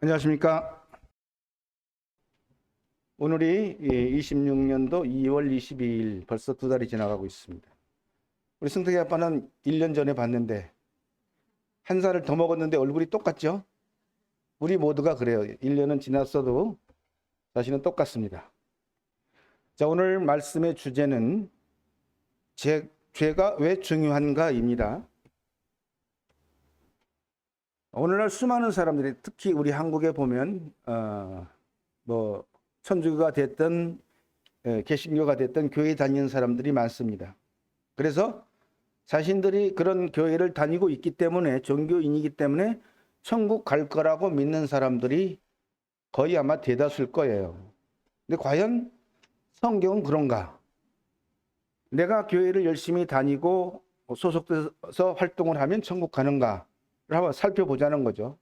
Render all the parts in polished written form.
안녕하십니까. 오늘이 26년도 2월 22일 벌써 두 달이 지나가고 있습니다. 우리 승택이 아빠는 1년 전에 봤는데 한 살을 더 먹었는데 얼굴이 똑같죠? 우리 모두가 그래요. 1년은 지났어도 자신은 똑같습니다. 자, 오늘 말씀의 주제는 죄가 왜 중요한가입니다. 오늘날 수많은 사람들이 특히 우리 한국에 보면 천주교가 됐든 개신교가 됐든 교회 다니는 사람들이 많습니다. 그래서 자신들이 그런 교회를 다니고 있기 때문에 종교인이기 때문에 천국 갈 거라고 믿는 사람들이 거의 아마 대다수일 거예요. 근데 과연 성경은 그런가? 내가 교회를 열심히 다니고 소속돼서 활동을 하면 천국 가는가를 한번 살펴보자는 거죠.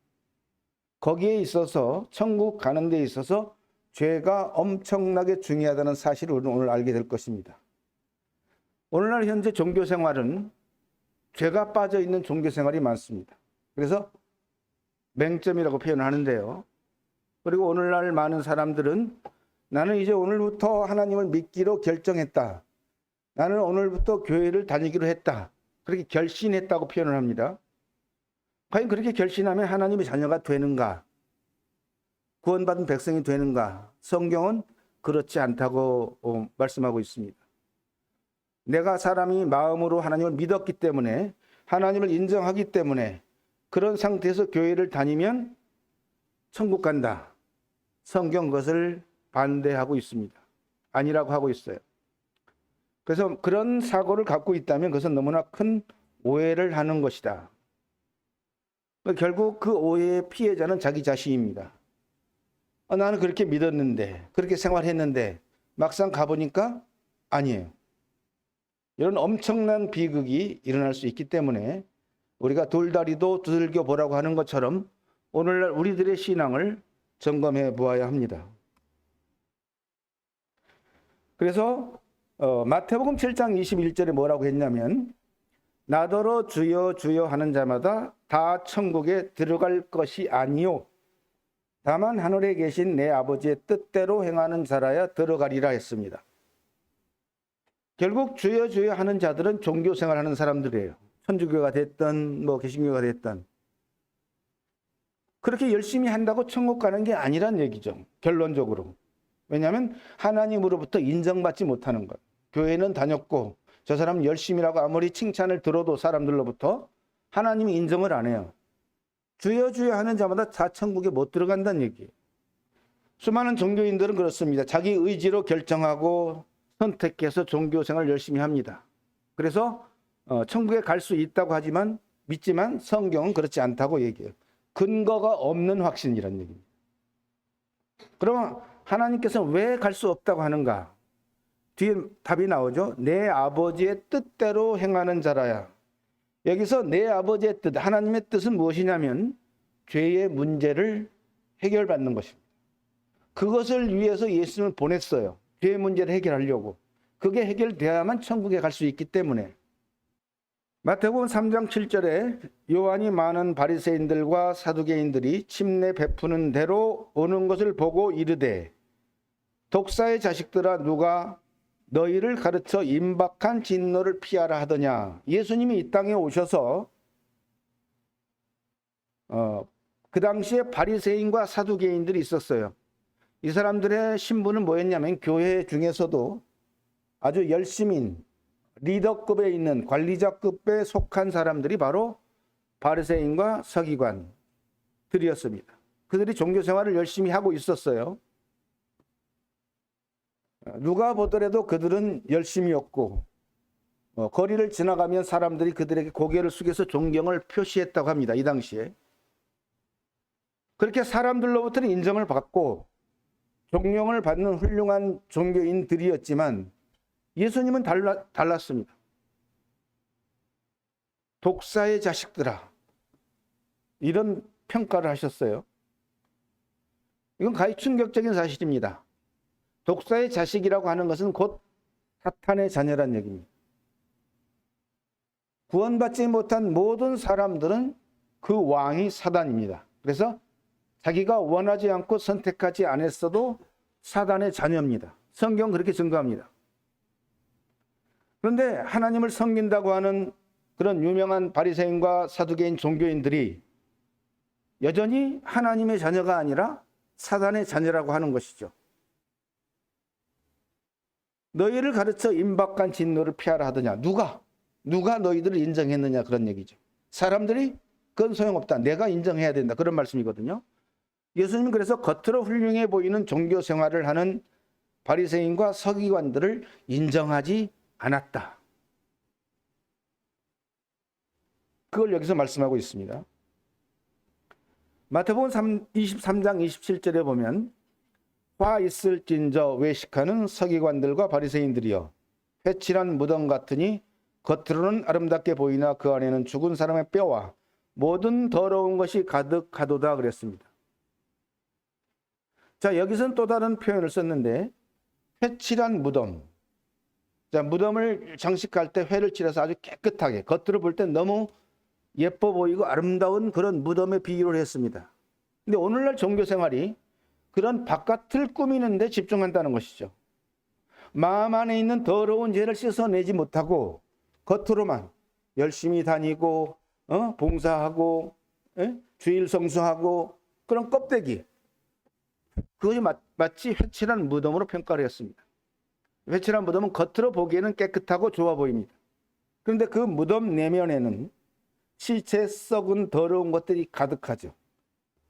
거기에 있어서 천국 가는 데 있어서 죄가 엄청나게 중요하다는 사실을 우리는 오늘 알게 될 것입니다. 오늘날 현재 종교생활은 죄가 빠져 있는 종교생활이 많습니다. 그래서 맹점이라고 표현하는데요. 그리고 오늘날 많은 사람들은 나는 이제 오늘부터 하나님을 믿기로 결정했다. 나는 오늘부터 교회를 다니기로 했다. 그렇게 결심했다고 표현을 합니다. 과연 그렇게 결심하면 하나님의 자녀가 되는가? 구원받은 백성이 되는가? 성경은 그렇지 않다고 말씀하고 있습니다. 내가 사람이 마음으로 하나님을 믿었기 때문에 하나님을 인정하기 때문에 그런 상태에서 교회를 다니면 천국 간다. 성경 그것을 반대하고 있습니다. 아니라고 하고 있어요. 그래서 그런 사고를 갖고 있다면 그것은 너무나 큰 오해를 하는 것이다. 결국 그 오해의 피해자는 자기 자신입니다. 나는 그렇게 믿었는데, 그렇게 생활했는데 막상 가보니까 아니에요. 이런 엄청난 비극이 일어날 수 있기 때문에 우리가 돌다리도 두들겨 보라고 하는 것처럼 오늘날 우리들의 신앙을 점검해 보아야 합니다. 그래서 마태복음 7장 21절에 뭐라고 했냐면 나더러 주여 주여 하는 자마다 다 천국에 들어갈 것이 아니요 다만 하늘에 계신 내 아버지의 뜻대로 행하는 자라야 들어가리라 했습니다. 결국 주여 주여 하는 자들은 종교생활하는 사람들이에요. 천주교가 됐든 개신교가 됐든 그렇게 열심히 한다고 천국 가는 게 아니란 얘기죠. 결론적으로. 왜냐하면 하나님으로부터 인정받지 못하는 것. 교회는 다녔고 저 사람은 열심히라고 아무리 칭찬을 들어도 사람들로부터 하나님이 인정을 안 해요. 주여 주여 하는 자마다 다 천국에 못 들어간다는 얘기예요. 수많은 종교인들은 그렇습니다. 자기 의지로 결정하고 선택해서 종교생활을 열심히 합니다. 그래서 천국에 갈 수 있다고 믿지만 성경은 그렇지 않다고 얘기해요. 근거가 없는 확신이라는 얘기입니다. 그러면 하나님께서는 왜 갈 수 없다고 하는가? 뒤에 답이 나오죠. 내 아버지의 뜻대로 행하는 자라야. 여기서 내 아버지의 뜻, 하나님의 뜻은 무엇이냐면 죄의 문제를 해결받는 것입니다. 그것을 위해서 예수님을 보냈어요. 죄의 문제를 해결하려고. 그게 해결돼야만 천국에 갈 수 있기 때문에. 마태복음 3장 7절에 요한이 많은 바리새인들과 사두개인들이 침례 베푸는 대로 오는 것을 보고 이르되 독사의 자식들아 누가 너희를 가르쳐 임박한 진노를 피하라 하더냐. 예수님이 이 땅에 오셔서 그 당시에 바리새인과 사두개인들이 있었어요. 이 사람들의 신분은 뭐였냐면 교회 중에서도 아주 열심인 리더급에 있는 관리자급에 속한 사람들이 바로 바리새인과 서기관들이었습니다. 그들이 종교생활을 열심히 하고 있었어요. 누가 보더라도 그들은 열심이었고 거리를 지나가면 사람들이 그들에게 고개를 숙여서 존경을 표시했다고 합니다. 이 당시에. 그렇게 사람들로부터는 인정을 받고 존경을 받는 훌륭한 종교인들이었지만 예수님은 달랐습니다. 독사의 자식들아 이런 평가를 하셨어요. 이건 가히 충격적인 사실입니다. 독사의 자식이라고 하는 것은 곧 사탄의 자녀란 얘기입니다. 구원받지 못한 모든 사람들은 그 왕이 사단입니다. 그래서 자기가 원하지 않고 선택하지 않았어도 사단의 자녀입니다. 성경 그렇게 증거합니다. 그런데 하나님을 섬긴다고 하는 그런 유명한 바리새인과 사두개인 종교인들이 여전히 하나님의 자녀가 아니라 사단의 자녀라고 하는 것이죠. 너희를 가르쳐 임박한 진노를 피하라 하더냐. 누가 너희들을 인정했느냐, 그런 얘기죠. 사람들이 그건 소용없다, 내가 인정해야 된다, 그런 말씀이거든요. 예수님은 그래서 겉으로 훌륭해 보이는 종교 생활을 하는 바리새인과 서기관들을 인정하지 않았다. 그걸 여기서 말씀하고 있습니다. 마태복음 23장 27절에 보면 화 있을진저 외식하는 서기관들과 바리새인들이여 회칠한 무덤 같으니 겉으로는 아름답게 보이나 그 안에는 죽은 사람의 뼈와 모든 더러운 것이 가득하도다 그랬습니다. 자, 여기서는 또 다른 표현을 썼는데 회칠한 무덤. 자, 무덤을 장식할 때 회를 칠해서 아주 깨끗하게, 겉으로 볼 때 너무 예뻐 보이고 아름다운 그런 무덤에 비유를 했습니다. 근데 오늘날 종교 생활이 그런 바깥을 꾸미는 데 집중한다는 것이죠. 마음 안에 있는 더러운 죄를 씻어내지 못하고 겉으로만 열심히 다니고 봉사하고 주일 성수하고 그런 껍데기, 그것이 마치 회칠한 무덤으로 평가를 했습니다. 회칠한 무덤은 겉으로 보기에는 깨끗하고 좋아 보입니다. 그런데 그 무덤 내면에는 시체에 썩은 더러운 것들이 가득하죠.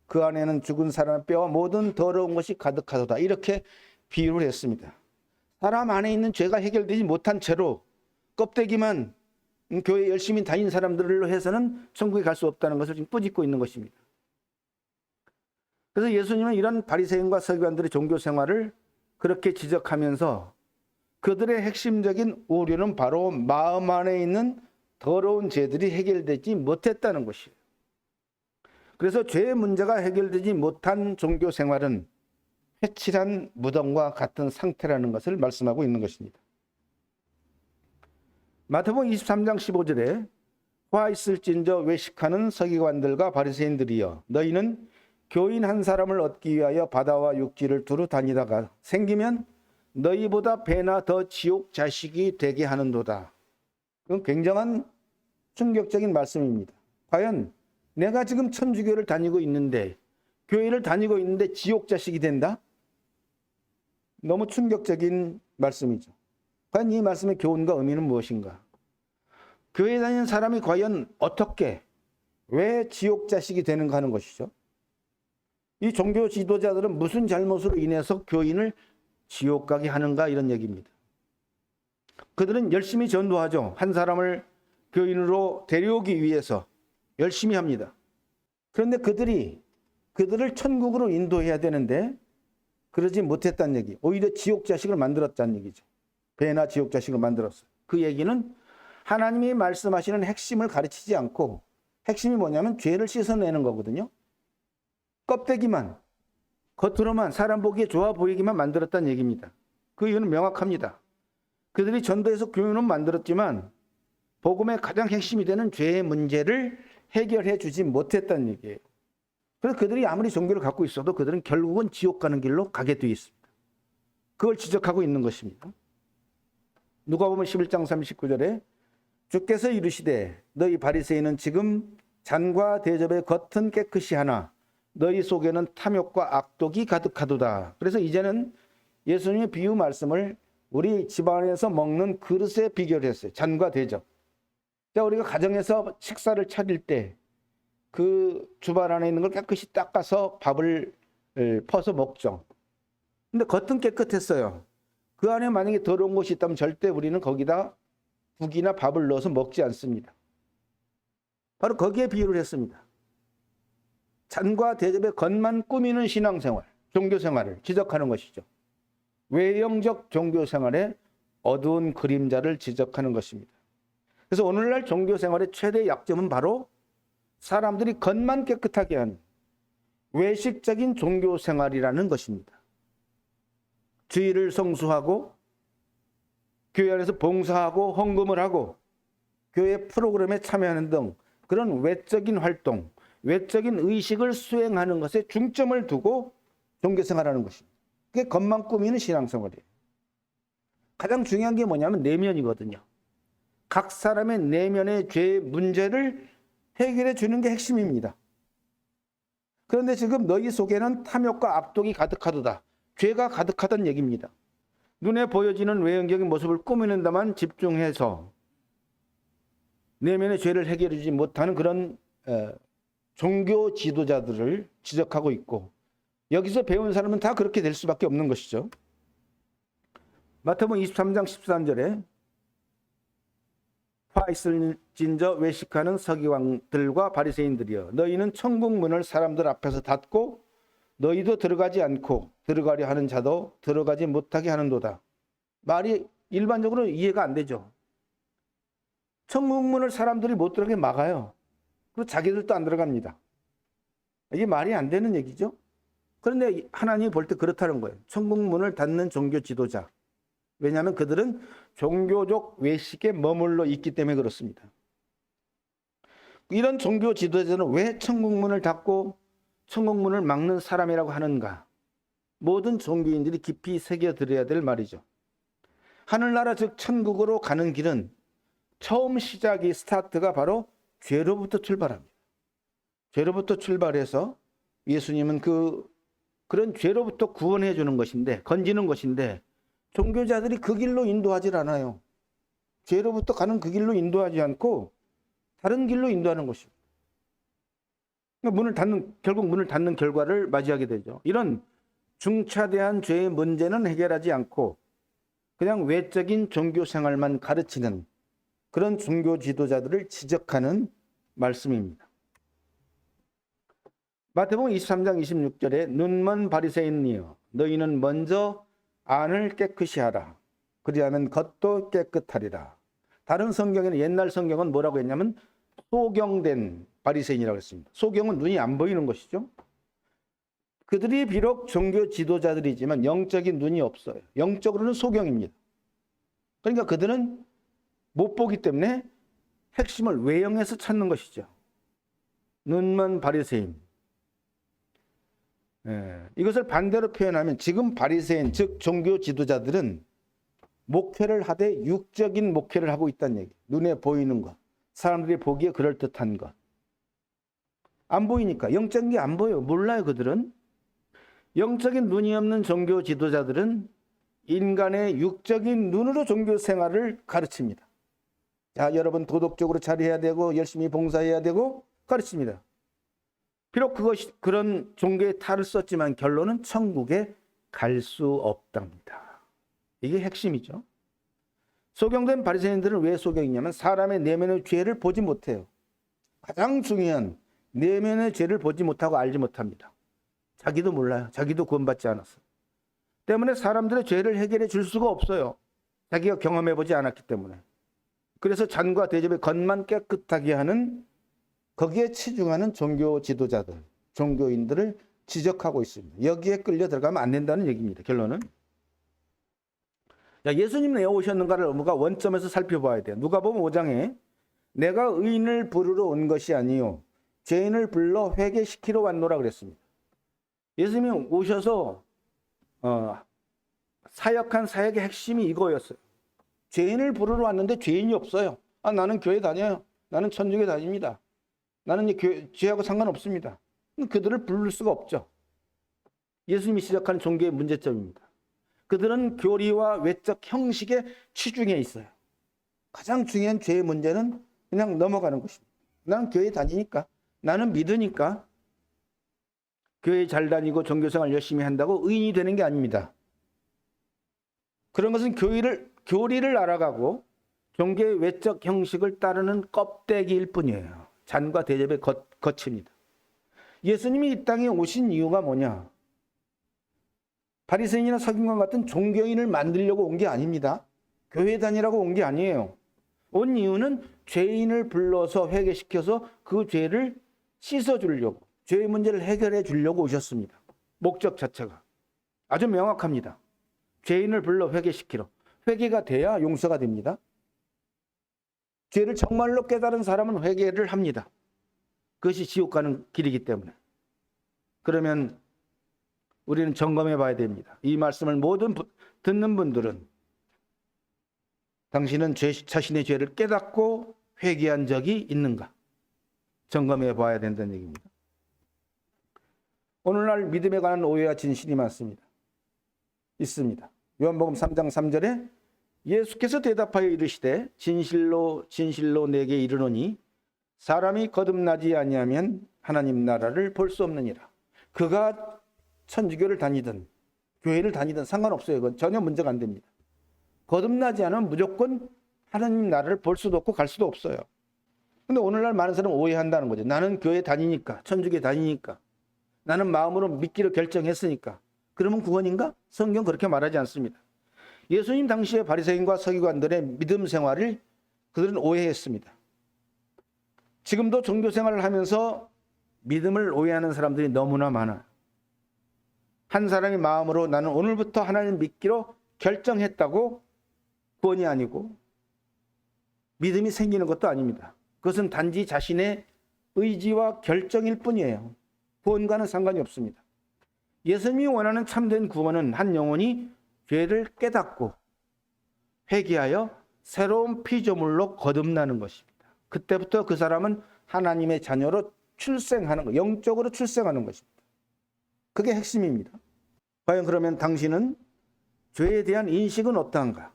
그 안에는 죽은 사람의 뼈와 모든 더러운 것이 가득하도다, 이렇게 비유를 했습니다. 사람 안에 있는 죄가 해결되지 못한 채로 껍데기만 교회 열심히 다닌 사람들로 해서는 천국에 갈 수 없다는 것을 지금 꾸짖고 있는 것입니다. 그래서 예수님은 이런 바리새인과 서기관들의 종교 생활을 그렇게 지적하면서 그들의 핵심적인 오류는 바로 마음 안에 있는 더러운 죄들이 해결되지 못했다는 것이에요. 그래서 죄의 문제가 해결되지 못한 종교 생활은 회칠한 무덤과 같은 상태라는 것을 말씀하고 있는 것입니다. 마태복음 23장 15절에 화 있을진저 외식하는 서기관들과 바리새인들이여 너희는 교인 한 사람을 얻기 위하여 바다와 육지를 두루 다니다가 생기면 너희보다 배나 더 지옥 자식이 되게 하는도다. 그건 굉장한 충격적인 말씀입니다. 과연 내가 지금 천주교를 다니고 있는데, 교회를 다니고 있는데 지옥 자식이 된다? 너무 충격적인 말씀이죠. 과연 이 말씀의 교훈과 의미는 무엇인가? 교회 다니는 사람이 과연 어떻게, 왜 지옥 자식이 되는가 하는 것이죠. 이 종교 지도자들은 무슨 잘못으로 인해서 교인을 지옥 가게 하는가, 이런 얘기입니다. 그들은 열심히 전도하죠. 한 사람을 교인으로 데려오기 위해서 열심히 합니다. 그런데 그들을 천국으로 인도해야 되는데 그러지 못했다는 얘기, 오히려 지옥 자식을 만들었다는 얘기죠. 배나 지옥 자식을 만들었어요. 그 얘기는 하나님이 말씀하시는 핵심을 가르치지 않고, 핵심이 뭐냐면 죄를 씻어내는 거거든요. 껍데기만, 겉으로만 사람 보기에 좋아 보이기만 만들었다는 얘기입니다. 그 이유는 명확합니다. 그들이 전도해서 교훈은 만들었지만 복음의 가장 핵심이 되는 죄의 문제를 해결해 주지 못했다는 얘기예요. 그래서 그들이 아무리 종교를 갖고 있어도 그들은 결국은 지옥 가는 길로 가게 되어 있습니다. 그걸 지적하고 있는 것입니다. 누가복음 11장 39절에 주께서 이르시되 너희 바리새인은 지금 잔과 대접의 겉은 깨끗이 하나 너희 속에는 탐욕과 악독이 가득하도다. 그래서 이제는 예수님의 비유 말씀을 우리 집안에서 먹는 그릇에 비교를 했어요. 잔과 대접. 자, 우리가 가정에서 식사를 차릴 때 그 주방 안에 있는 걸 깨끗이 닦아서 밥을 퍼서 먹죠. 근데 겉은 깨끗했어요. 그 안에 만약에 더러운 것이 있다면 절대 우리는 거기다 국이나 밥을 넣어서 먹지 않습니다. 바로 거기에 비유를 했습니다. 잔과 대접의 겉만 꾸미는 신앙생활, 종교생활을 지적하는 것이죠. 외형적 종교생활의 어두운 그림자를 지적하는 것입니다. 그래서 오늘날 종교생활의 최대 약점은 바로 사람들이 겉만 깨끗하게 하는 외식적인 종교생활이라는 것입니다. 주일을 성수하고 교회 안에서 봉사하고 헌금을 하고 교회 프로그램에 참여하는 등 그런 외적인 활동, 외적인 의식을 수행하는 것에 중점을 두고 종교생활하는 것입니다. 그게 겉만 꾸미는 신앙생활이에요. 가장 중요한 게 뭐냐면 내면이거든요. 각 사람의 내면의 죄의 문제를 해결해 주는 게 핵심입니다. 그런데 지금 너희 속에는 탐욕과 악독이 가득하도다. 죄가 가득하다는 얘기입니다. 눈에 보여지는 외형적인 모습을 꾸미는 데만 집중해서 내면의 죄를 해결해 주지 못하는 그런 종교 지도자들을 지적하고 있고, 여기서 배운 사람은 다 그렇게 될 수밖에 없는 것이죠. 마태복음 23장 13절에 화 있을진저 외식하는 서기관들과 바리새인들이여, 너희는 천국 문을 사람들 앞에서 닫고 너희도 들어가지 않고 들어가려 하는 자도 들어가지 못하게 하는도다. 말이 일반적으로 이해가 안 되죠. 천국 문을 사람들이 못 들어가게 막아요. 그리고 자기들도 안 들어갑니다. 이게 말이 안 되는 얘기죠. 그런데 하나님이 볼 때 그렇다는 거예요. 천국 문을 닫는 종교 지도자. 왜냐하면 그들은 종교적 외식에 머물러 있기 때문에 그렇습니다. 이런 종교 지도자는 왜 천국 문을 닫고 천국 문을 막는 사람이라고 하는가? 모든 종교인들이 깊이 새겨들어야 될 말이죠. 하늘나라 즉 천국으로 가는 길은 처음 시작이 스타트가 바로 죄로부터 출발합니다. 죄로부터 출발해서 예수님은 그런 죄로부터 구원해 주는 것인데, 건지는 것인데, 종교자들이 그 길로 인도하지 않아요. 죄로부터 가는 그 길로 인도하지 않고 다른 길로 인도하는 것입니다. 결국 문을 닫는 결과를 맞이하게 되죠. 이런 중차대한 죄의 문제는 해결하지 않고 그냥 외적인 종교 생활만 가르치는 그런 종교 지도자들을 지적하는 말씀입니다. 마태복음 23장 26절에 눈먼 바리새인이여, 너희는 먼저 안을 깨끗이 하라. 그리하면 겉도 깨끗하리라. 다른 성경에는, 옛날 성경은 뭐라고 했냐면 소경된 바리새인이라고 했습니다. 소경은 눈이 안 보이는 것이죠. 그들이 비록 종교 지도자들이지만 영적인 눈이 없어요. 영적으로는 소경입니다. 그러니까 그들은 못 보기 때문에 핵심을 외형에서 찾는 것이죠. 눈먼 바리새인. 이것을 반대로 표현하면 지금 바리새인 즉 종교 지도자들은 목회를 하되 육적인 목회를 하고 있다는 얘기. 눈에 보이는 것, 사람들이 보기에 그럴듯한 것. 안 보이니까, 영적인 게 안 보여요. 몰라요. 그들은. 영적인 눈이 없는 종교 지도자들은 인간의 육적인 눈으로 종교 생활을 가르칩니다. 자, 여러분 도덕적으로 잘해야 되고 열심히 봉사해야 되고 가르칩니다. 비록 그런 종교의 탈을 썼지만 결론은 천국에 갈 수 없답니다. 이게 핵심이죠. 소경된 바리새인들은 왜 소경이냐면 사람의 내면의 죄를 보지 못해요. 가장 중요한 내면의 죄를 보지 못하고 알지 못합니다. 자기도 몰라요. 자기도 구원받지 않았어요. 때문에 사람들의 죄를 해결해 줄 수가 없어요. 자기가 경험해 보지 않았기 때문에. 그래서 잔과 대접의 겉만 깨끗하게 하는, 거기에 치중하는 종교 지도자들, 종교인들을 지적하고 있습니다. 여기에 끌려 들어가면 안 된다는 얘기입니다. 결론은. 예수님 왜 오셨는가를 우리가 원점에서 살펴봐야 돼요. 누가복음 5장에 내가 의인을 부르러 온 것이 아니요 죄인을 불러 회개시키러 왔노라 그랬습니다. 예수님이 오셔서 사역한 사역의 핵심이 이거였어요. 죄인을 부르러 왔는데 죄인이 없어요. 나는 교회 다녀요. 나는 천주교 다닙니다. 나는 죄하고 상관없습니다. 그들을 부를 수가 없죠. 예수님이 시작하는 종교의 문제점입니다. 그들은 교리와 외적 형식에 치중해 있어요. 가장 중요한 죄의 문제는 그냥 넘어가는 것입니다. 나는 교회 다니니까, 나는 믿으니까, 교회 잘 다니고 종교생활 열심히 한다고 의인이 되는 게 아닙니다. 그런 것은 교리를 알아가고 종교의 외적 형식을 따르는 껍데기일 뿐이에요. 잔과 대접의 겉입니다. 예수님이 이 땅에 오신 이유가 뭐냐? 바리새인이나 서기관 같은 종교인을 만들려고 온 게 아닙니다. 교회 다니라고 온 게 아니에요. 온 이유는 죄인을 불러서 회개시켜서 그 죄를 씻어주려고, 죄의 문제를 해결해 주려고 오셨습니다. 목적 자체가 아주 명확합니다. 죄인을 불러 회개시키러. 회개가 돼야 용서가 됩니다. 죄를 정말로 깨달은 사람은 회개를 합니다. 그것이 지옥 가는 길이기 때문에. 그러면 우리는 점검해 봐야 됩니다. 이 말씀을 모든 듣는 분들은 당신은 자신의 죄를 깨닫고 회개한 적이 있는가? 점검해 봐야 된다는 얘기입니다. 오늘날 믿음에 관한 오해와 진실이 많습니다. 있습니다. 요한복음 3장 3절에 예수께서 대답하여 이르시되 진실로 진실로 내게 이르노니 사람이 거듭나지 아니하면 하나님 나라를 볼 수 없느니라. 그가 천주교를 다니든 교회를 다니든 상관없어요. 그건 전혀 문제가 안 됩니다. 거듭나지 않으면 무조건 하나님 나라를 볼 수도 없고 갈 수도 없어요. 근데 오늘날 많은 사람은 오해한다는 거죠. 나는 교회 다니니까, 천주교 다니니까, 나는 마음으로 믿기로 결정했으니까 그러면 구원인가? 성경 그렇게 말하지 않습니다. 예수님 당시의 바리새인과 서기관들의 믿음 생활을 그들은 오해했습니다. 지금도 종교 생활을 하면서 믿음을 오해하는 사람들이 너무나 많아요. 한 사람이 마음으로 나는 오늘부터 하나님 믿기로 결정했다고 구원이 아니고 믿음이 생기는 것도 아닙니다. 그것은 단지 자신의 의지와 결정일 뿐이에요. 구원과는 상관이 없습니다. 예수님이 원하는 참된 구원은 한 영혼이 죄를 깨닫고 회개하여 새로운 피조물로 거듭나는 것입니다. 그때부터 그 사람은 하나님의 자녀로 출생하는 것, 영적으로 출생하는 것입니다. 그게 핵심입니다. 과연 그러면 당신은 죄에 대한 인식은 어떠한가?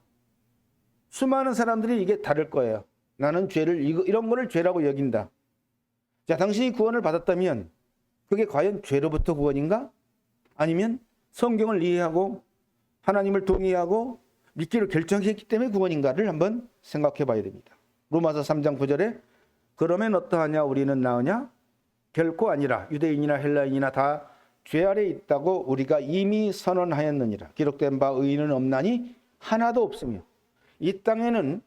수많은 사람들이 이게 다를 거예요. 나는 죄를 이런 거를 죄라고 여긴다. 자, 당신이 구원을 받았다면 그게 과연 죄로부터 구원인가? 아니면 성경을 이해하고 하나님을 동의하고 믿기로 결정했기 때문에 구원인가를 한번 생각해 봐야 됩니다. 로마서 3장 9절에 그러면 어떠하냐 우리는 나으냐? 결코 아니라 유대인이나 헬라인이나 다 죄 아래 있다고 우리가 이미 선언하였느니라. 기록된 바 의인은 없나니 하나도 없으며 이 땅에는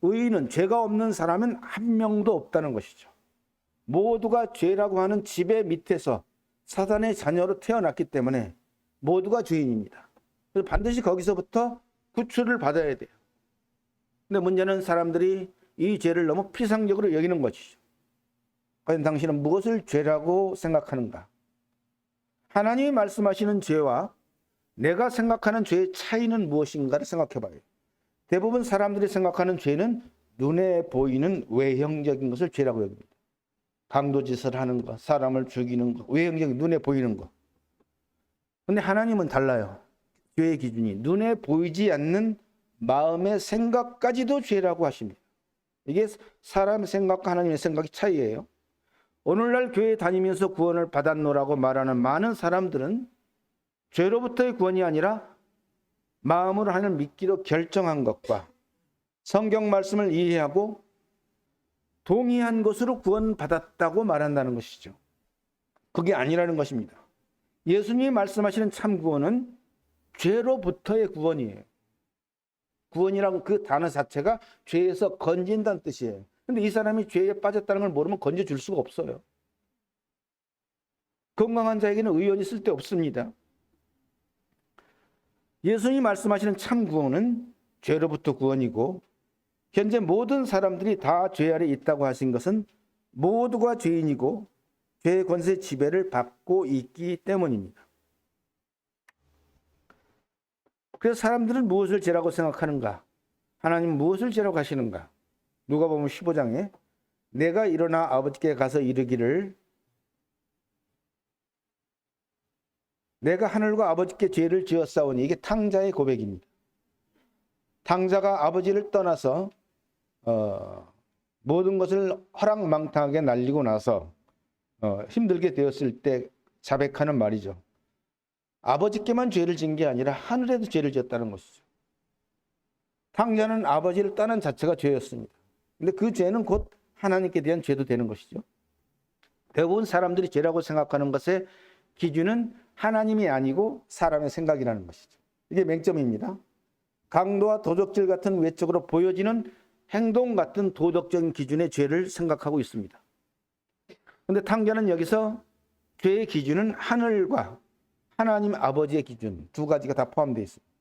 의인은 죄가 없는 사람은 한 명도 없다는 것이죠. 모두가 죄라고 하는 지배 밑에서 사단의 자녀로 태어났기 때문에 모두가 죄인입니다. 그래서 반드시 거기서부터 구출을 받아야 돼요. 근데 문제는 사람들이 이 죄를 너무 피상적으로 여기는 것이죠. 과연 당신은 무엇을 죄라고 생각하는가? 하나님이 말씀하시는 죄와 내가 생각하는 죄의 차이는 무엇인가를 생각해 봐요. 대부분 사람들이 생각하는 죄는 눈에 보이는 외형적인 것을 죄라고 여깁니다. 강도짓을 하는 것, 사람을 죽이는 것, 외형적인 눈에 보이는 것. 그런데 하나님은 달라요. 죄의 기준이 눈에 보이지 않는 마음의 생각까지도 죄라고 하십니다. 이게 사람 생각과 하나님의 생각의 차이예요. 오늘날 교회 다니면서 구원을 받았노라고 말하는 많은 사람들은 죄로부터의 구원이 아니라 마음으로 하나님을 믿기로 결정한 것과 성경 말씀을 이해하고 동의한 것으로 구원받았다고 말한다는 것이죠. 그게 아니라는 것입니다. 예수님이 말씀하시는 참 구원은 죄로부터의 구원이에요. 구원이라고 그 단어 자체가 죄에서 건진다는 뜻이에요. 근데 이 사람이 죄에 빠졌다는 걸 모르면 건져줄 수가 없어요. 건강한 자에게는 의원이 쓸데없습니다. 예수님이 말씀하시는 참 구원은 죄로부터 구원이고 현재 모든 사람들이 다 죄 아래 있다고 하신 것은 모두가 죄인이고 죄의 권세 지배를 받고 있기 때문입니다. 그래서 사람들은 무엇을 죄라고 생각하는가? 하나님은 무엇을 죄라고 하시는가? 누가복음 15장에 내가 일어나 아버지께 가서 이르기를 내가 하늘과 아버지께 죄를 지었사오니 이게 탕자의 고백입니다. 탕자가 아버지를 떠나서 모든 것을 허랑망탕하게 날리고 나서 힘들게 되었을 때 자백하는 말이죠. 아버지께만 죄를 지은 게 아니라 하늘에도 죄를 지었다는 것이죠. 탕자는 아버지를 떠난 자체가 죄였습니다. 근데 그 죄는 곧 하나님께 대한 죄도 되는 것이죠. 대부분 사람들이 죄라고 생각하는 것의 기준은 하나님이 아니고 사람의 생각이라는 것이죠. 이게 맹점입니다. 강도와 도적질 같은 외적으로 보여지는 행동 같은 도덕적인 기준의 죄를 생각하고 있습니다. 그런데 탕자는 여기서 죄의 기준은 하늘과 하나님 아버지의 기준 두 가지가 다 포함되어 있습니다.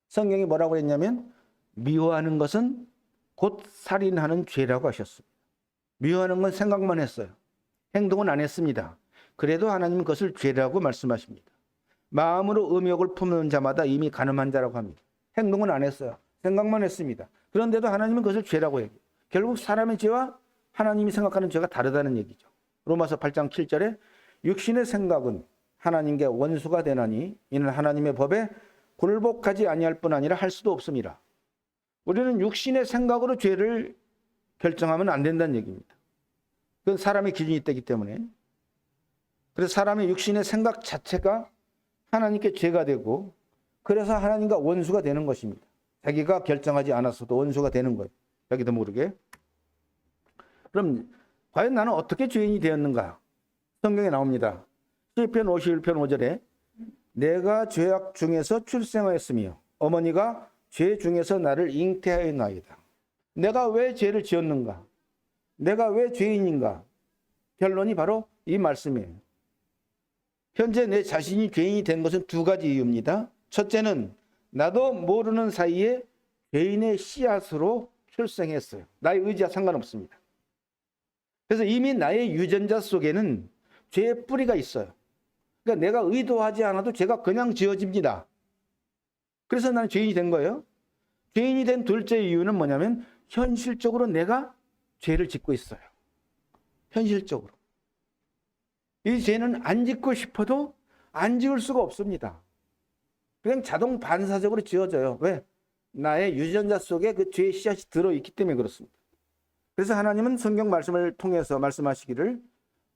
성경이 뭐라고 했냐면 미워하는 것은 곧 살인하는 죄라고 하셨습니다. 미워하는 건 생각만 했어요. 행동은 안 했습니다. 그래도 하나님은 그것을 죄라고 말씀하십니다. 마음으로 음욕을 품는 자마다 이미 간음한 자라고 합니다. 행동은 안 했어요. 생각만 했습니다. 그런데도 하나님은 그것을 죄라고 얘기해요. 결국 사람의 죄와 하나님이 생각하는 죄가 다르다는 얘기죠. 로마서 8장 7절에 육신의 생각은 하나님께 원수가 되나니 이는 하나님의 법에 굴복하지 아니할 뿐 아니라 할 수도 없습니다. 우리는 육신의 생각으로 죄를 결정하면 안 된다는 얘기입니다. 그건 사람의 기준이 있기 때문에. 그래서 사람의 육신의 생각 자체가 하나님께 죄가 되고 그래서 하나님과 원수가 되는 것입니다. 자기가 결정하지 않았어도 원수가 되는 거예요. 자기도 모르게. 그럼 과연 나는 어떻게 죄인이 되었는가? 성경에 나옵니다. 시편 51편 5절에 내가 죄악 중에서 출생하였으며 어머니가 죄 중에서 나를 잉태하였나이다. 내가 왜 죄를 지었는가? 내가 왜 죄인인가? 결론이 바로 이 말씀이에요. 현재 내 자신이 죄인이 된 것은 두 가지 이유입니다. 첫째는 나도 모르는 사이에 죄인의 씨앗으로 출생했어요. 나의 의지와 상관없습니다. 그래서 이미 나의 유전자 속에는 죄의 뿌리가 있어요. 그러니까 내가 의도하지 않아도 죄가 그냥 지어집니다. 그래서 나는 죄인이 된 거예요. 죄인이 된 둘째 이유는 뭐냐면 현실적으로 내가 죄를 짓고 있어요. 현실적으로. 이 죄는 안 짓고 싶어도 안 지을 수가 없습니다. 그냥 자동 반사적으로 지어져요. 왜? 나의 유전자 속에 그 죄의 씨앗이 들어있기 때문에 그렇습니다. 그래서 하나님은 성경 말씀을 통해서 말씀하시기를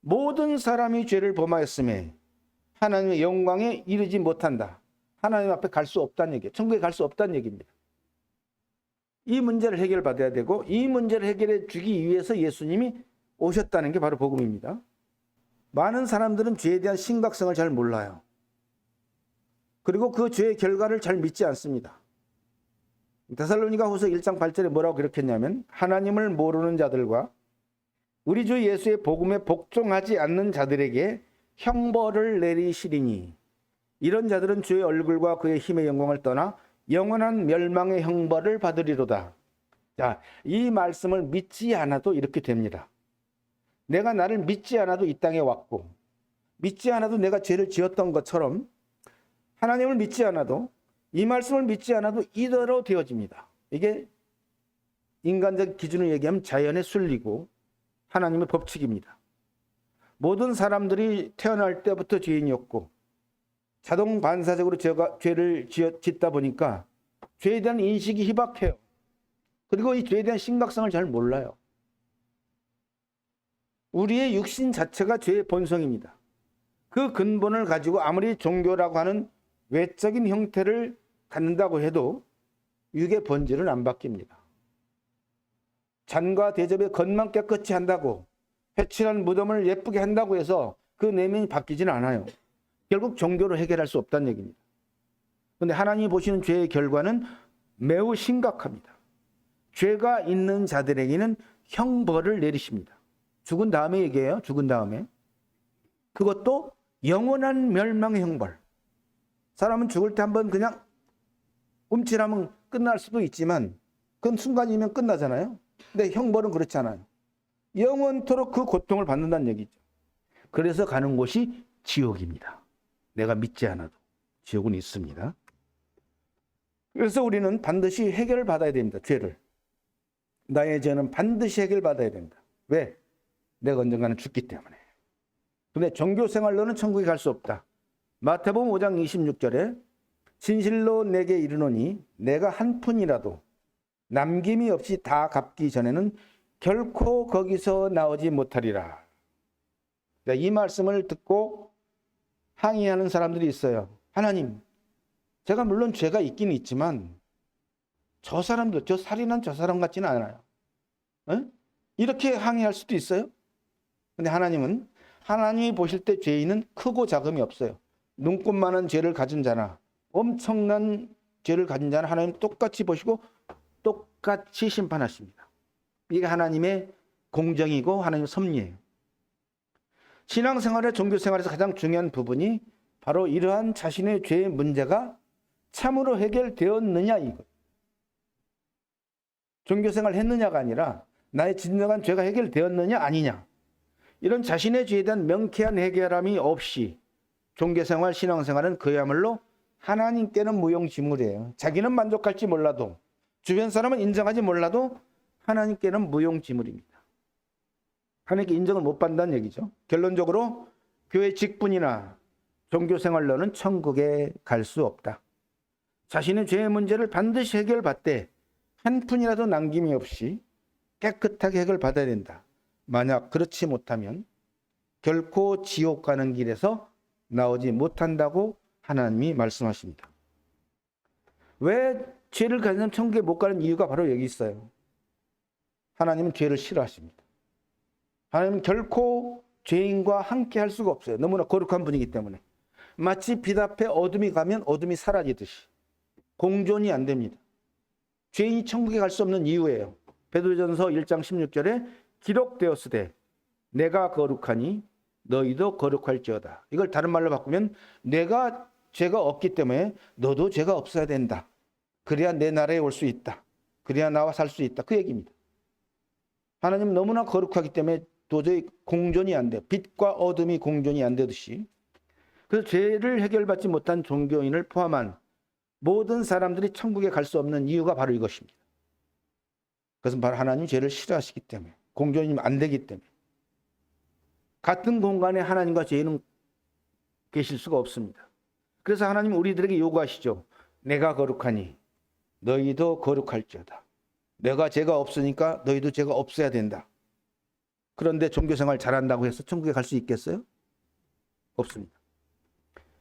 모든 사람이 죄를 범하였음에 하나님의 영광에 이르지 못한다. 하나님 앞에 갈 수 없다는 얘기예요. 천국에 갈 수 없다는 얘기입니다. 이 문제를 해결받아야 되고 이 문제를 해결해 주기 위해서 예수님이 오셨다는 게 바로 복음입니다. 많은 사람들은 죄에 대한 심각성을 잘 몰라요. 그리고 그 죄의 결과를 잘 믿지 않습니다. 데살로니가 후서 1장 8절에 뭐라고 기록했냐면 하나님을 모르는 자들과 우리 주 예수의 복음에 복종하지 않는 자들에게 형벌을 내리시리니 이런 자들은 주의 얼굴과 그의 힘의 영광을 떠나 영원한 멸망의 형벌을 받으리로다. 자, 이 말씀을 믿지 않아도 이렇게 됩니다. 내가 나를 믿지 않아도 이 땅에 왔고 믿지 않아도 내가 죄를 지었던 것처럼 하나님을 믿지 않아도 이 말씀을 믿지 않아도 이대로 되어집니다. 이게 인간적 기준을 얘기하면 자연의 순리고 하나님의 법칙입니다. 모든 사람들이 태어날 때부터 죄인이었고 자동 반사적으로 죄를 짓다 보니까 죄에 대한 인식이 희박해요. 그리고 이 죄에 대한 심각성을 잘 몰라요. 우리의 육신 자체가 죄의 본성입니다. 그 근본을 가지고 아무리 종교라고 하는 외적인 형태를 갖는다고 해도 육의 본질은 안 바뀝니다. 잔과 대접의 겉만 깨끗이 한다고 회칠한 무덤을 예쁘게 한다고 해서 그 내면이 바뀌지는 않아요. 결국 종교로 해결할 수 없다는 얘기입니다. 그런데 하나님이 보시는 죄의 결과는 매우 심각합니다. 죄가 있는 자들에게는 형벌을 내리십니다. 죽은 다음에 얘기해요. 죽은 다음에. 그것도 영원한 멸망의 형벌. 사람은 죽을 때 한번 그냥 움찔하면 끝날 수도 있지만 그건 순간이면 끝나잖아요. 근데 형벌은 그렇지 않아요. 영원토록 그 고통을 받는다는 얘기죠. 그래서 가는 곳이 지옥입니다. 내가 믿지 않아도 지옥은 있습니다. 그래서 우리는 반드시 해결을 받아야 됩니다. 죄를. 나의 죄는 반드시 해결받아야 된다. 왜? 내가 언젠가는 죽기 때문에. 근데 종교생활로는 천국에 갈 수 없다. 마태복음 5장 26절에 진실로 내게 이르노니 내가 한 푼이라도 남김이 없이 다 갚기 전에는 결코 거기서 나오지 못하리라. 이 말씀을 듣고 항의하는 사람들이 있어요. 하나님, 제가 물론 죄가 있긴 있지만 저 사람도, 저 살인한 저 사람 같지는 않아요. 에? 이렇게 항의할 수도 있어요. 근데 하나님은 하나님이 보실 때 죄인은 크고 작음이 없어요. 눈꽃만한 죄를 가진 자나 엄청난 죄를 가진 자는 하나님 똑같이 보시고 똑같이 심판하십니다. 이게 하나님의 공정이고 하나님의 섭리예요. 신앙생활의 종교생활에서 가장 중요한 부분이 바로 이러한 자신의 죄의 문제가 참으로 해결되었느냐 이거. 종교생활 했느냐가 아니라 나의 진정한 죄가 해결되었느냐 아니냐. 이런 자신의 죄에 대한 명쾌한 해결함이 없이 종교생활, 신앙생활은 그야말로 하나님께는 무용지물이에요. 자기는 만족할지 몰라도, 주변 사람은 인정하지 몰라도 하나님께는 무용지물입니다. 하나님께 인정을 못 받는다는 얘기죠. 결론적으로 교회 직분이나 종교생활로는 천국에 갈 수 없다. 자신의 죄의 문제를 반드시 해결받되 한 푼이라도 남김이 없이 깨끗하게 해결받아야 된다. 만약 그렇지 못하면 결코 지옥 가는 길에서 나오지 못한다고 하나님이 말씀하십니다. 왜 죄를 가진 사람 천국에 못 가는 이유가 바로 여기 있어요. 하나님은 죄를 싫어하십니다. 하나님은 결코 죄인과 함께 할 수가 없어요. 너무나 거룩한 분이기 때문에. 마치 빛 앞에 어둠이 가면 어둠이 사라지듯이 공존이 안 됩니다. 죄인이 천국에 갈 수 없는 이유예요. 베드로전서 1장 16절에 기록되었으되 내가 거룩하니 너희도 거룩할지어다. 이걸 다른 말로 바꾸면 내가 죄가 없기 때문에 너도 죄가 없어야 된다. 그래야 내 나라에 올 수 있다. 그래야 나와 살 수 있다. 그 얘기입니다. 하나님은 너무나 거룩하기 때문에 도저히 공존이 안 돼요. 빛과 어둠이 공존이 안 되듯이. 그래서 죄를 해결받지 못한 종교인을 포함한 모든 사람들이 천국에 갈 수 없는 이유가 바로 이것입니다. 그것은 바로 하나님이 죄를 싫어하시기 때문에, 공존이 안 되기 때문에. 같은 공간에 하나님과 죄인은 계실 수가 없습니다. 그래서 하나님은 우리들에게 요구하시죠. 내가 거룩하니 너희도 거룩할지어다. 내가 죄가 없으니까 너희도 죄가 없어야 된다. 그런데 종교생활 잘한다고 해서 천국에 갈 수 있겠어요? 없습니다.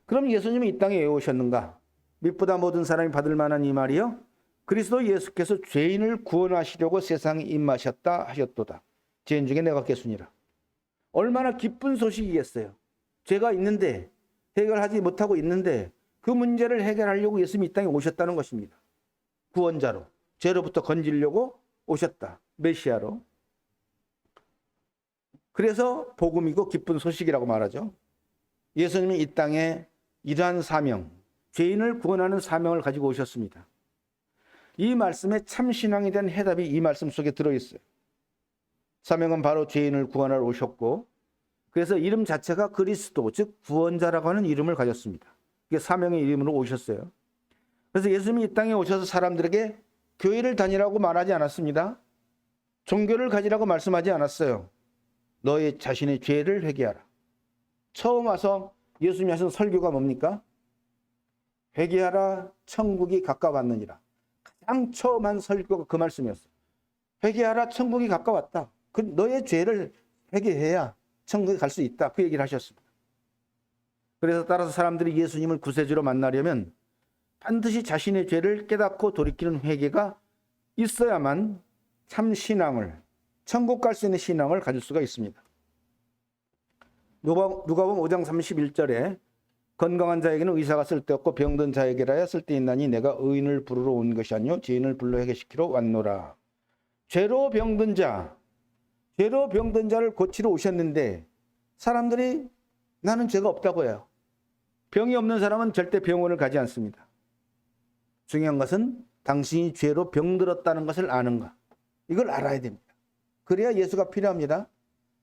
그럼 예수님이 이 땅에 왜 오셨는가? 믿보다 모든 사람이 받을 만한 이 말이요. 그리스도 예수께서 죄인을 구원하시려고 세상에 임하셨다 하셨도다. 죄인 중에 내가 겠으니라. 얼마나 기쁜 소식이겠어요. 죄가 있는데 해결하지 못하고 있는데 그 문제를 해결하려고 예수님이 이 땅에 오셨다는 것입니다. 구원자로, 죄로부터 건지려고 오셨다. 메시아로. 그래서 복음이고 기쁜 소식이라고 말하죠. 예수님이 이 땅에 이러한 사명, 죄인을 구원하는 사명을 가지고 오셨습니다. 이 말씀에 참신앙에 대한 해답이 이 말씀 속에 들어있어요. 사명은 바로 죄인을 구원하러 오셨고, 그래서 이름 자체가 그리스도, 즉 구원자라고 하는 이름을 가졌습니다. 이게 사명의 이름으로 오셨어요. 그래서 예수님이 이 땅에 오셔서 사람들에게 교회를 다니라고 말하지 않았습니다. 종교를 가지라고 말씀하지 않았어요. 너의 자신의 죄를 회개하라. 처음 와서 예수님이 하신 설교가 뭡니까? 회개하라, 천국이 가까웠느니라. 가장 처음 한 설교가 그 말씀이었어요. 회개하라, 천국이 가까웠다. 너의 죄를 회개해야 천국에 갈 수 있다. 그 얘기를 하셨습니다. 그래서 따라서 사람들이 예수님을 구세주로 만나려면 반드시 자신의 죄를 깨닫고 돌이키는 회개가 있어야만 참 신앙을, 천국 갈 수 있는 신앙을 가질 수가 있습니다. 누가복음 5장 31절에 건강한 자에게는 의사가 쓸데없고 병든 자에게라야 쓸데있나니 내가 의인을 부르러 온 것이 아니요 죄인을 불러 회개시키러 왔노라. 죄로 병든 자를 고치러 오셨는데 사람들이 나는 죄가 없다고 해요. 병이 없는 사람은 절대 병원을 가지 않습니다. 중요한 것은 당신이 죄로 병들었다는 것을 아는가. 이걸 알아야 됩니다. 그래야 예수가 필요합니다.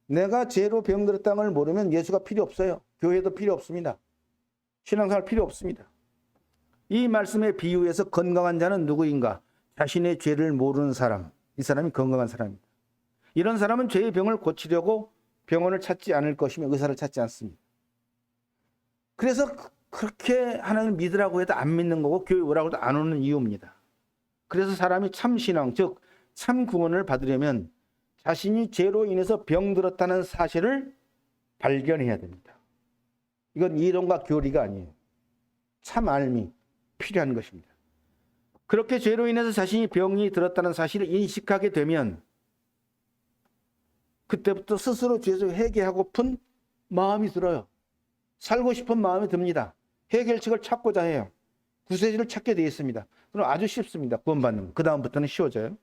내가 죄로 병들었다는 걸 모르면 예수가 필요 없어요. 교회도 필요 없습니다. 신앙생활 필요 없습니다. 이 말씀의 비유에서 건강한 자는 누구인가? 자신의 죄를 모르는 사람. 이 사람이 건강한 사람입니다. 이런 사람은 죄의 병을 고치려고 병원을 찾지 않을 것이며 의사를 찾지 않습니다. 그래서 그렇게 하나님을 믿으라고 해도 안 믿는 거고 교회 오라고 해도 안 오는 이유입니다. 그래서 사람이 참 신앙, 즉 참 구원을 받으려면 자신이 죄로 인해서 병들었다는 사실을 발견해야 됩니다. 이건 이론과 교리가 아니에요. 참 알미 필요한 것입니다. 그렇게 죄로 인해서 자신이 병이 들었다는 사실을 인식하게 되면 그때부터 스스로 죄에서 회개하고픈 마음이 들어요. 살고 싶은 마음이 듭니다. 해결책을 찾고자 해요. 구세주를 찾게 되어 있습니다. 그럼 아주 쉽습니다. 구원받는 거. 그 다음부터는 쉬워져요.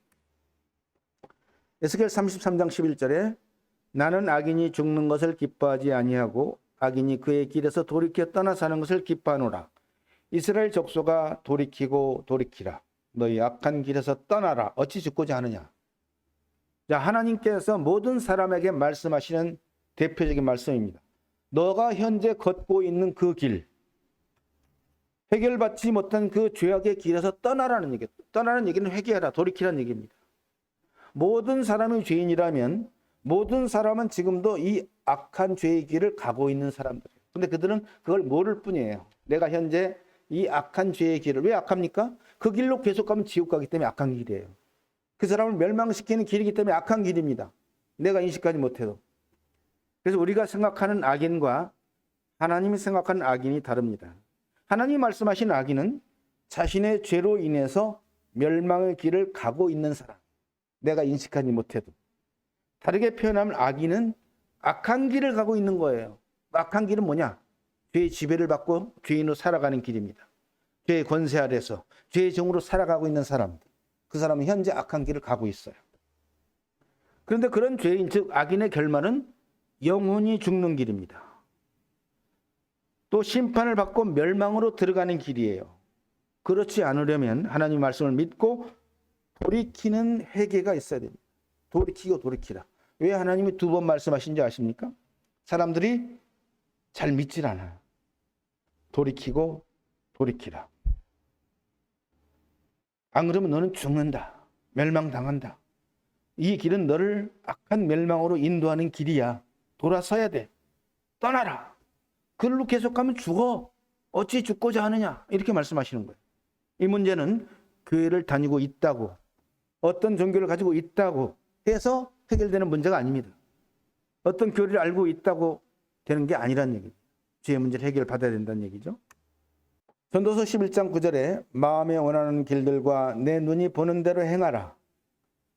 에스겔 33장 11절에 나는 악인이 죽는 것을 기뻐하지 아니하고 악인이 그의 길에서 돌이켜 떠나 사는 것을 기뻐하노라. 이스라엘 족속아 돌이키고 돌이키라. 너희 악한 길에서 떠나라. 어찌 죽고자 하느냐. 자, 하나님께서 모든 사람에게 말씀하시는 대표적인 말씀입니다. 너가 현재 걷고 있는 그 길, 해결받지 못한 그 죄악의 길에서 떠나라는 얘기예요. 떠나는 얘기는 회개하라, 돌이키라는 얘기입니다. 모든 사람이 죄인이라면 모든 사람은 지금도 이 악한 죄의 길을 가고 있는 사람들이에요. 근데 그들은 그걸 모를 뿐이에요. 내가 현재 이 악한 죄의 길을, 왜 악합니까? 그 길로 계속 가면 지옥 가기 때문에 악한 길이에요. 그 사람을 멸망시키는 길이기 때문에 악한 길입니다. 내가 인식하지 못해도. 그래서 우리가 생각하는 악인과 하나님이 생각하는 악인이 다릅니다. 하나님이 말씀하신 악인은 자신의 죄로 인해서 멸망의 길을 가고 있는 사람, 내가 인식하지 못해도. 다르게 표현하면 악인은 악한 길을 가고 있는 거예요. 악한 길은 뭐냐? 죄의 지배를 받고 죄인으로 살아가는 길입니다. 죄의 권세 아래서 죄의 종으로 살아가고 있는 사람들, 그 사람은 현재 악한 길을 가고 있어요. 그런데 그런 죄인, 즉 악인의 결말은 영혼이 죽는 길입니다. 또 심판을 받고 멸망으로 들어가는 길이에요. 그렇지 않으려면 하나님 말씀을 믿고 돌이키는 회개가 있어야 됩니다. 돌이키고 돌이키라. 왜 하나님이 2번 말씀하신지 아십니까? 사람들이 잘 믿질 않아요. 돌이키고 돌이키라. 안 그러면 너는 죽는다. 멸망당한다. 이 길은 너를 악한 멸망으로 인도하는 길이야. 돌아서야 돼. 떠나라. 그걸로 계속 가면 죽어. 어찌 죽고자 하느냐. 이렇게 말씀하시는 거예요. 이 문제는 교회를 다니고 있다고, 어떤 종교를 가지고 있다고 해서 해결되는 문제가 아닙니다. 어떤 교리를 알고 있다고 되는 게 아니란 얘기죠. 죄의 문제를 해결받아야 된다는 얘기죠. 전도서 11장 9절에 마음에 원하는 길들과 내 눈이 보는 대로 행하라.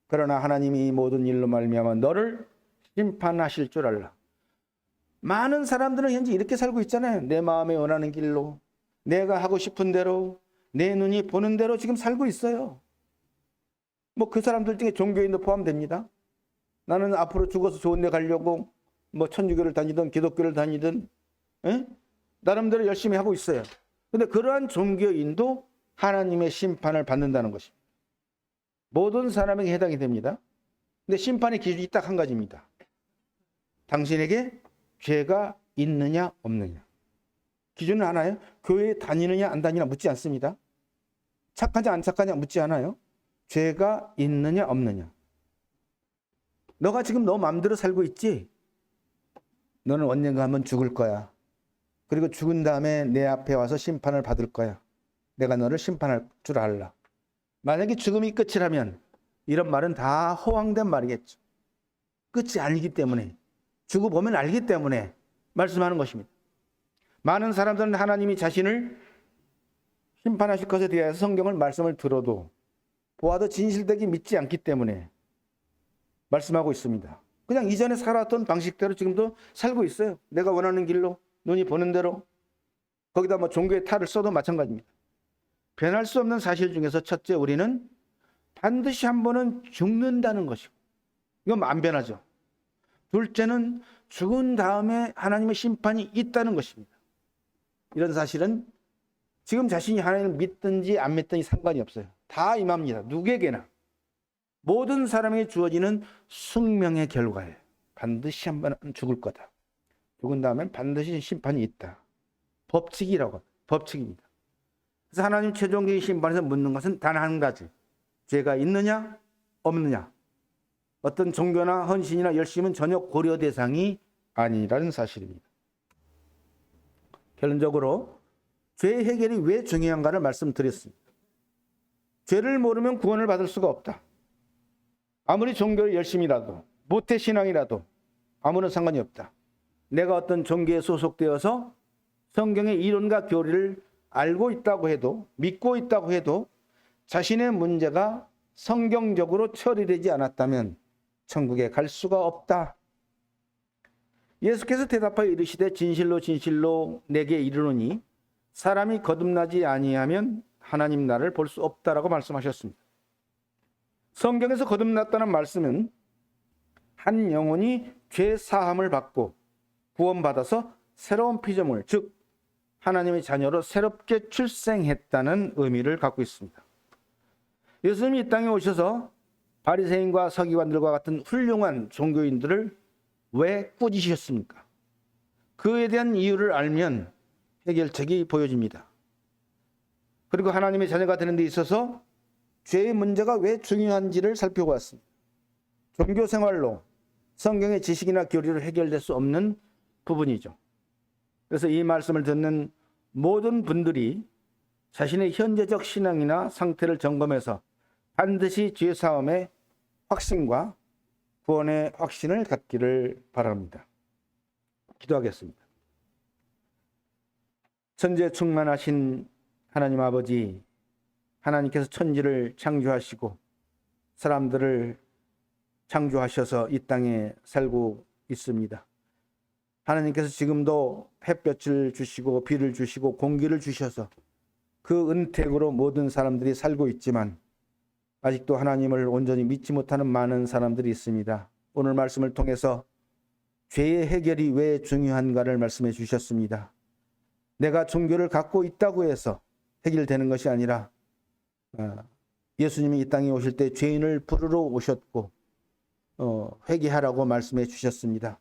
그러나 하나님이 이 모든 일로 말미암아 너를 심판하실 줄 알라. 많은 사람들은 현재 이렇게 살고 있잖아요. 내 마음에 원하는 길로, 내가 하고 싶은 대로, 내 눈이 보는 대로 지금 살고 있어요. 뭐 그 사람들 중에 종교인도 포함됩니다. 나는 앞으로 죽어서 좋은 데 가려고 뭐 천주교를 다니든 기독교를 다니든 나름대로 열심히 하고 있어요. 근데 그러한 종교인도 하나님의 심판을 받는다는 것입니다. 모든 사람에게 해당이 됩니다. 근데 심판의 기준이 딱 한 가지입니다. 당신에게 죄가 있느냐 없느냐. 기준은 하나예요. 교회에 다니느냐 안 다니느냐 묻지 않습니다. 착하냐 안 착하냐 묻지 않아요. 죄가 있느냐 없느냐. 너가 지금 너 마음대로 살고 있지? 너는 언젠가 한번 죽을 거야. 그리고 죽은 다음에 내 앞에 와서 심판을 받을 거야. 내가 너를 심판할 줄 알라. 만약에 죽음이 끝이라면 이런 말은 다 허황된 말이겠죠. 끝이 아니기 때문에, 죽어보면 알기 때문에 말씀하는 것입니다. 많은 사람들은 하나님이 자신을 심판하실 것에 대해서 성경을 말씀을 들어도 보아도 진실되게 믿지 않기 때문에 말씀하고 있습니다. 그냥 이전에 살았던 방식대로 지금도 살고 있어요. 내가 원하는 길로, 눈이 보는 대로. 거기다 뭐 종교의 탈을 써도 마찬가지입니다. 변할 수 없는 사실 중에서 첫째, 우리는 반드시 한 번은 죽는다는 것이고, 이건 안 변하죠. 둘째는 죽은 다음에 하나님의 심판이 있다는 것입니다. 이런 사실은 지금 자신이 하나님을 믿든지 안 믿든지 상관이 없어요. 다 임합니다. 누구에게나. 모든 사람에게 주어지는 숙명의 결과예요. 반드시 한 번은 죽을 거다. 죽은 다음엔 반드시 심판이 있다. 법칙이라고, 법칙입니다. 그래서 하나님 최종적인 심판에서 묻는 것은 단 한 가지. 죄가 있느냐 없느냐. 어떤 종교나 헌신이나 열심은 전혀 고려 대상이 아니라는 사실입니다. 결론적으로 죄 해결이 왜 중요한가를 말씀드렸습니다. 죄를 모르면 구원을 받을 수가 없다. 아무리 종교를 열심히라도, 모태신앙이라도 아무런 상관이 없다. 내가 어떤 종교에 소속되어서 성경의 이론과 교리를 알고 있다고 해도, 믿고 있다고 해도 자신의 문제가 성경적으로 처리되지 않았다면 천국에 갈 수가 없다. 예수께서 대답하여 이르시되 진실로 진실로 내게 이르노니 사람이 거듭나지 아니하면 하나님 나라를 볼 수 없다라고 말씀하셨습니다. 성경에서 거듭났다는 말씀은 한 영혼이 죄 사함을 받고 구원받아서 새로운 피조물, 즉 하나님의 자녀로 새롭게 출생했다는 의미를 갖고 있습니다. 예수님이 이 땅에 오셔서 바리새인과 서기관들과 같은 훌륭한 종교인들을 왜 꾸짖으셨습니까? 그에 대한 이유를 알면 해결책이 보여집니다. 그리고 하나님의 자녀가 되는 데 있어서 죄의 문제가 왜 중요한지를 살펴보았습니다. 종교 생활로 성경의 지식이나 교리로 해결될 수 없는 부분이죠. 그래서 이 말씀을 듣는 모든 분들이 자신의 현재적 신앙이나 상태를 점검해서 반드시 죄 사함의 확신과 구원의 확신을 갖기를 바랍니다. 기도하겠습니다. 천지에 충만하신 하나님 아버지, 하나님께서 천지를 창조하시고 사람들을 창조하셔서 이 땅에 살고 있습니다. 하나님께서 지금도 햇볕을 주시고 비를 주시고 공기를 주셔서 그 은택으로 모든 사람들이 살고 있지만 아직도 하나님을 온전히 믿지 못하는 많은 사람들이 있습니다. 오늘 말씀을 통해서 죄의 해결이 왜 중요한가를 말씀해 주셨습니다. 내가 종교를 갖고 있다고 해서 해결되는 것이 아니라 예수님이 이 땅에 오실 때 죄인을 부르러 오셨고 회개하라고 말씀해 주셨습니다.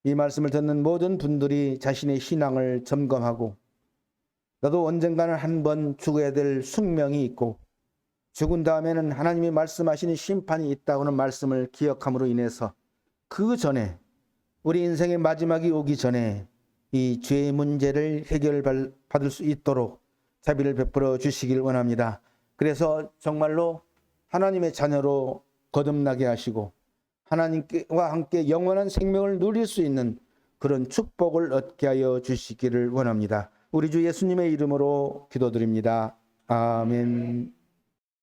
이 말씀을 듣는 모든 분들이 자신의 신앙을 점검하고 나도 언젠가는 한번 죽어야 될 숙명이 있고 죽은 다음에는 하나님이 말씀하시는 심판이 있다고는 말씀을 기억함으로 인해서 그 전에 우리 인생의 마지막이 오기 전에 이 죄의 문제를 해결받을 수 있도록 자비를 베풀어 주시길 원합니다. 그래서 정말로 하나님의 자녀로 거듭나게 하시고 하나님과 함께 영원한 생명을 누릴 수 있는 그런 축복을 얻게 하여 주시기를 원합니다. 우리 주 예수님의 이름으로 기도드립니다. 아멘.